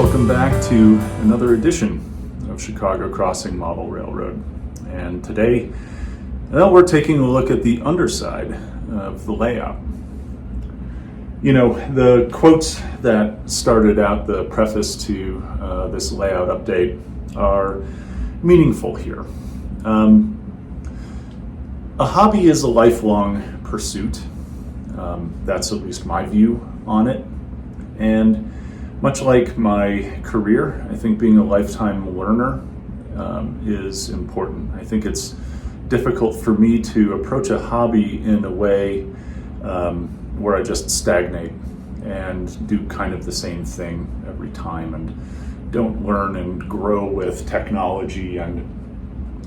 Welcome back to another edition of Chicago Crossing Model Railroad. And today, we're taking a look at the underside of the layout. You know, the quotes that started out the preface to this layout update are meaningful here. A hobby is a lifelong pursuit. That's at least my view on it. And much like my career, I think being a lifetime learner is important. I think it's difficult for me to approach a hobby in a way where I just stagnate and do kind of the same thing every time and don't learn and grow with technology and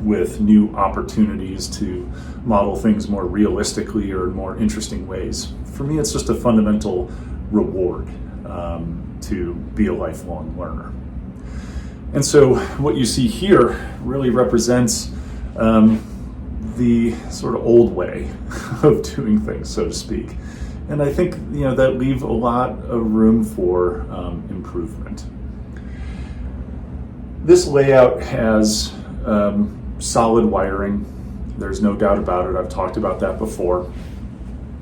with new opportunities to model things more realistically or in more interesting ways. For me, it's just a fundamental reward to be a lifelong learner. And so what you see here really represents the sort of old way of doing things, so to speak. And I think that leave a lot of room for improvement. This layout has solid wiring. There's no doubt about it. I've talked about that before.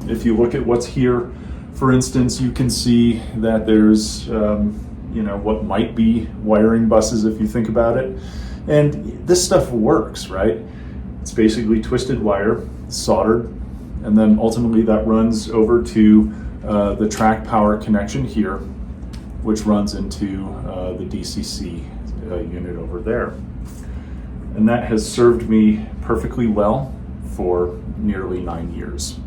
If you look at what's here, for instance, you can see that there's what might be wiring buses if you think about it. And this stuff works, right? It's basically twisted wire, soldered, and then ultimately that runs over to the track power connection here, which runs into the DCC unit over there. And that has served me perfectly well for nearly 9 years.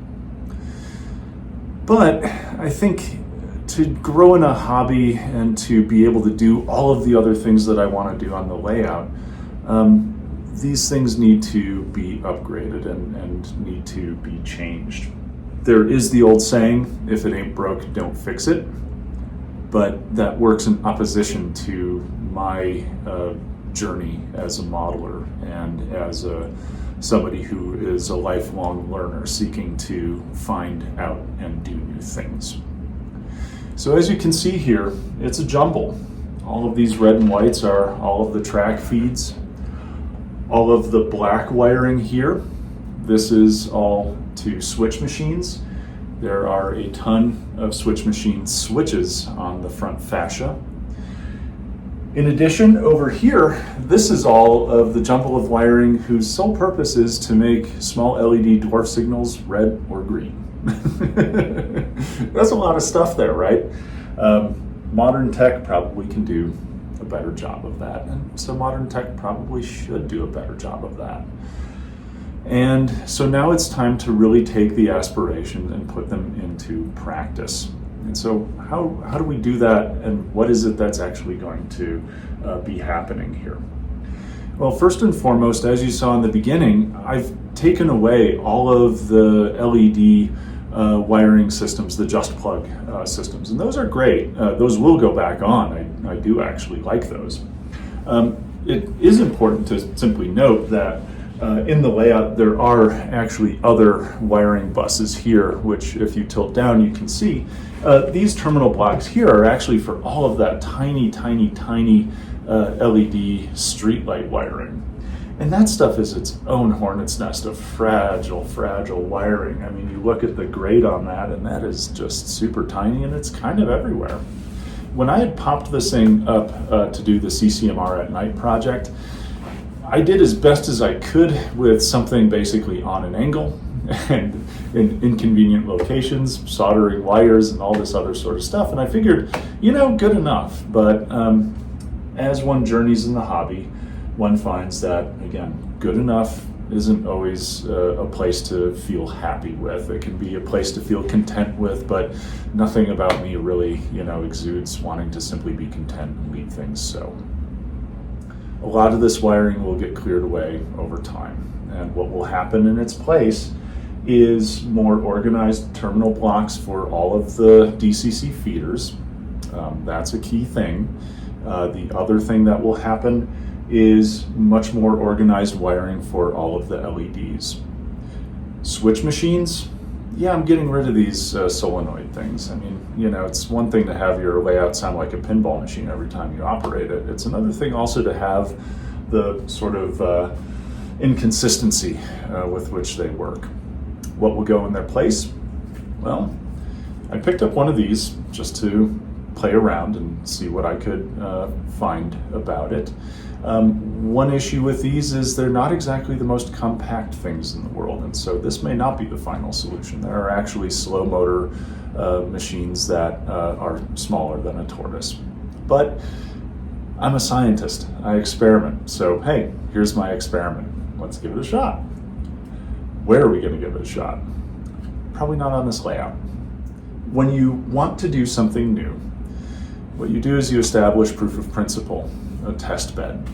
But I think to grow in a hobby and to be able to do all of the other things that I want to do on the layout, these things need to be upgraded and need to be changed. There is the old saying, if it ain't broke, don't fix it. But that works in opposition to my journey as a modeler and as somebody who is a lifelong learner seeking to find out and do new things. So as you can see here, it's a jumble. All of these red and whites are all of the track feeds. All of the black wiring here, this is all to switch machines. There are a ton of switch machine switches on the front fascia. In addition, over here, this is all of the jumble of wiring whose sole purpose is to make small LED dwarf signals red or green. That's a lot of stuff there, right? Modern tech probably can do a better job of that, and so modern tech probably should do a better job of that. And so now it's time to really take the aspirations and put them into practice. And so how do we do that, and what is it that's actually going to be happening here? Well, first and foremost, as you saw in the beginning, I've taken away all of the LED wiring systems, the just plug systems, and those are great. Those will go back on. I do actually like those. It is important to simply note that in the layout, there are actually other wiring buses here, which if you tilt down, you can see. These terminal blocks here are actually for all of that tiny LED streetlight wiring. And that stuff is its own hornet's nest of fragile wiring. I mean, you look at the grade on that, and that is just super tiny, and it's kind of everywhere. When I had popped this thing up to do the CCMR at Night project, I did as best as I could with something basically on an angle and in inconvenient locations, soldering wires and all this other sort of stuff. And I figured, good enough. But as one journeys in the hobby, one finds that, again, good enough isn't always a place to feel happy with. It can be a place to feel content with, but nothing about me really, exudes wanting to simply be content and leave things so. A lot of this wiring will get cleared away over time. And what will happen in its place is more organized terminal blocks for all of the DCC feeders. That's a key thing. The other thing that will happen is much more organized wiring for all of the LEDs. Switch machines, yeah, I'm getting rid of these solenoid things. I mean, it's one thing to have your layout sound like a pinball machine every time you operate it. It's another thing also to have the sort of inconsistency with which they work. What will go in their place? Well, I picked up one of these just to play around and see what I could find about it. One issue with these is they're not exactly the most compact things in the world, and so this may not be the final solution. There are actually slow motor machines that are smaller than a tortoise. But I'm a scientist. I experiment. So hey, here's my experiment. Let's give it a shot. Where are we going to give it a shot? Probably not on this layout. When you want to do something new, what you do is you establish proof of principle, a test bed.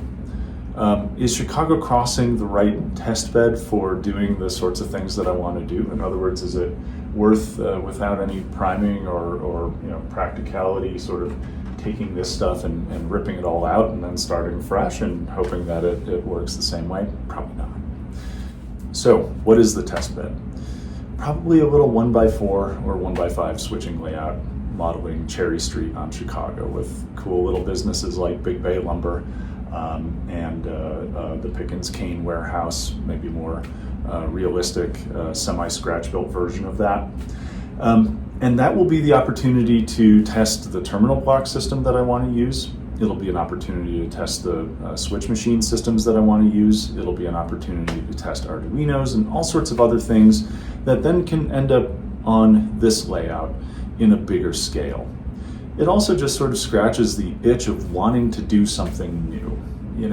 Is Chicago Crossing the right test bed for doing the sorts of things that I want to do? In other words, is it worth, without any priming or practicality, sort of taking this stuff and ripping it all out and then starting fresh and hoping that it works the same way? Probably not. So what is the test bed? Probably a little 1x4 or 1x5 switching layout, modeling Cherry Street on Chicago with cool little businesses like Big Bay Lumber and the Pickens Cane Warehouse, maybe more realistic semi-scratch built version of that. And that will be the opportunity to test the terminal block system that I want to use. It'll be an opportunity to test the switch machine systems that I want to use. It'll be an opportunity to test Arduinos and all sorts of other things that then can end up on this layout in a bigger scale. It also just sort of scratches the itch of wanting to do something new.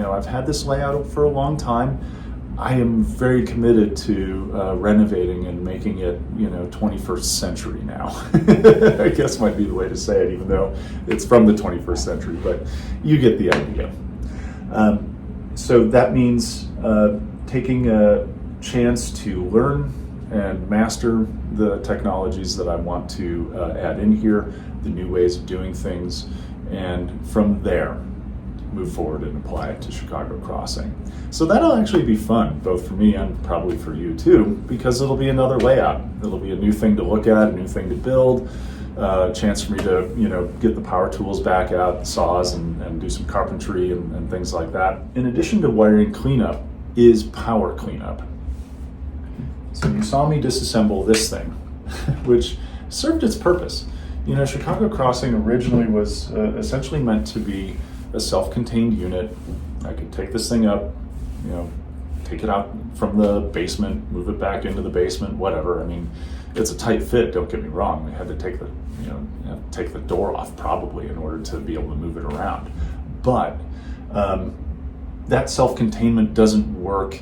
I've had this layout for a long time. I am very committed to renovating and making it, 21st century now. I guess might be the way to say it, even though it's from the 21st century, but you get the idea. So that means taking a chance to learn and master the technologies that I want to add in here, the new ways of doing things, and from there, move forward and apply it to Chicago Crossing. So that'll actually be fun, both for me and probably for you too, because it'll be another layout. It'll be a new thing to look at, a new thing to build, a chance for me to get the power tools back out, the saws, and do some carpentry and things like that. In addition to wiring cleanup is power cleanup. So you saw me disassemble this thing, which served its purpose. Chicago Crossing originally was essentially meant to be a self-contained unit. I could take this thing up, take it out from the basement, move it back into the basement, whatever. I mean, it's a tight fit, don't get me wrong. We had to take the door off probably in order to be able to move it around. But that self-containment doesn't work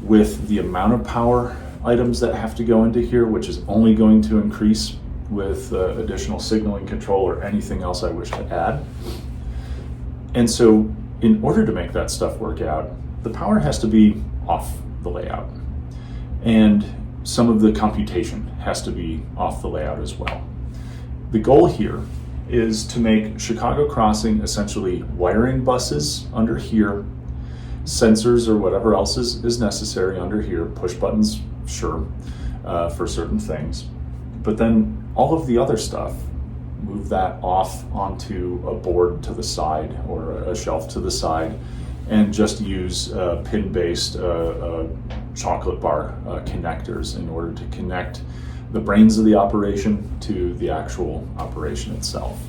with the amount of power items that have to go into here, which is only going to increase with additional signaling control or anything else I wish to add. And so in order to make that stuff work out, the power has to be off the layout. And some of the computation has to be off the layout as well. The goal here is to make Chicago Crossing essentially wiring buses under here, sensors or whatever else is necessary under here, push buttons, sure, for certain things. But then all of the other stuff, move that off onto a board to the side or a shelf to the side, and just use pin-based chocolate bar connectors in order to connect the brains of the operation to the actual operation itself.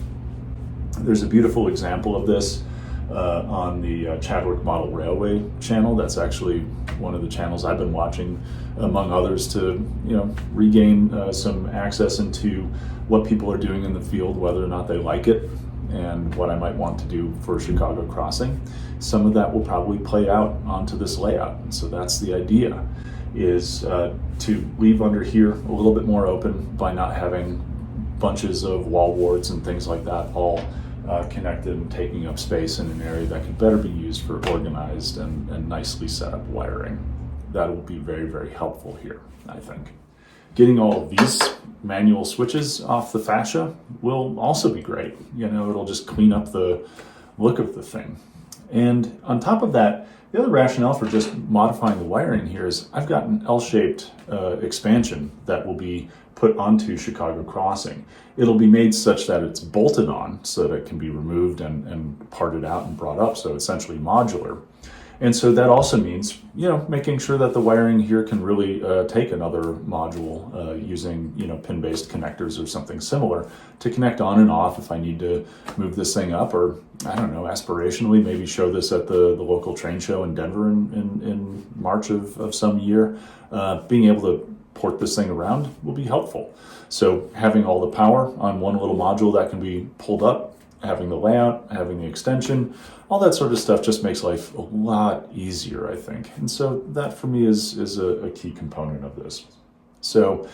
There's a beautiful example of this on the Chadwick Model Railway channel. That's actually one of the channels I've been watching, among others, to regain some access into what people are doing in the field, whether or not they like it, and what I might want to do for Chicago Crossing. Some of that will probably play out onto this layout. And so that's the idea, is to leave under here a little bit more open by not having bunches of wall warts and things like that all connected and taking up space in an area that could better be used for organized and nicely set up wiring. That will be very, very helpful here, I think. Getting all of these manual switches off the fascia will also be great. It'll just clean up the look of the thing. And on top of that, the other rationale for just modifying the wiring here is I've got an L-shaped expansion that will be put onto Chicago Crossing. It'll be made such that it's bolted on so that it can be removed and parted out and brought up, so essentially modular. And so that also means, making sure that the wiring here can really take another module using, pin-based connectors or something similar to connect on and off if I need to move this thing up, or I don't know, aspirationally, maybe show this at the local train show in Denver in March of some year. Being able to port this thing around will be helpful. So having all the power on one little module that can be pulled up, having the layout, having the extension, all that sort of stuff just makes life a lot easier, I think. And so that for me is a key component of this. So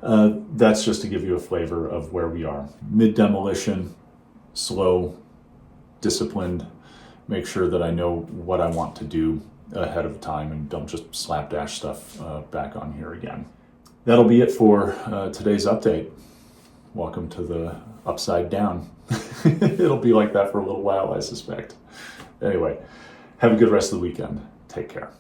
that's just to give you a flavor of where we are. Mid-demolition, slow, disciplined, make sure that I know what I want to do ahead of time and don't just slapdash stuff back on here again. That'll be it for today's update. Welcome to the upside down. It'll be like that for a little while, I suspect. Anyway, have a good rest of the weekend. Take care.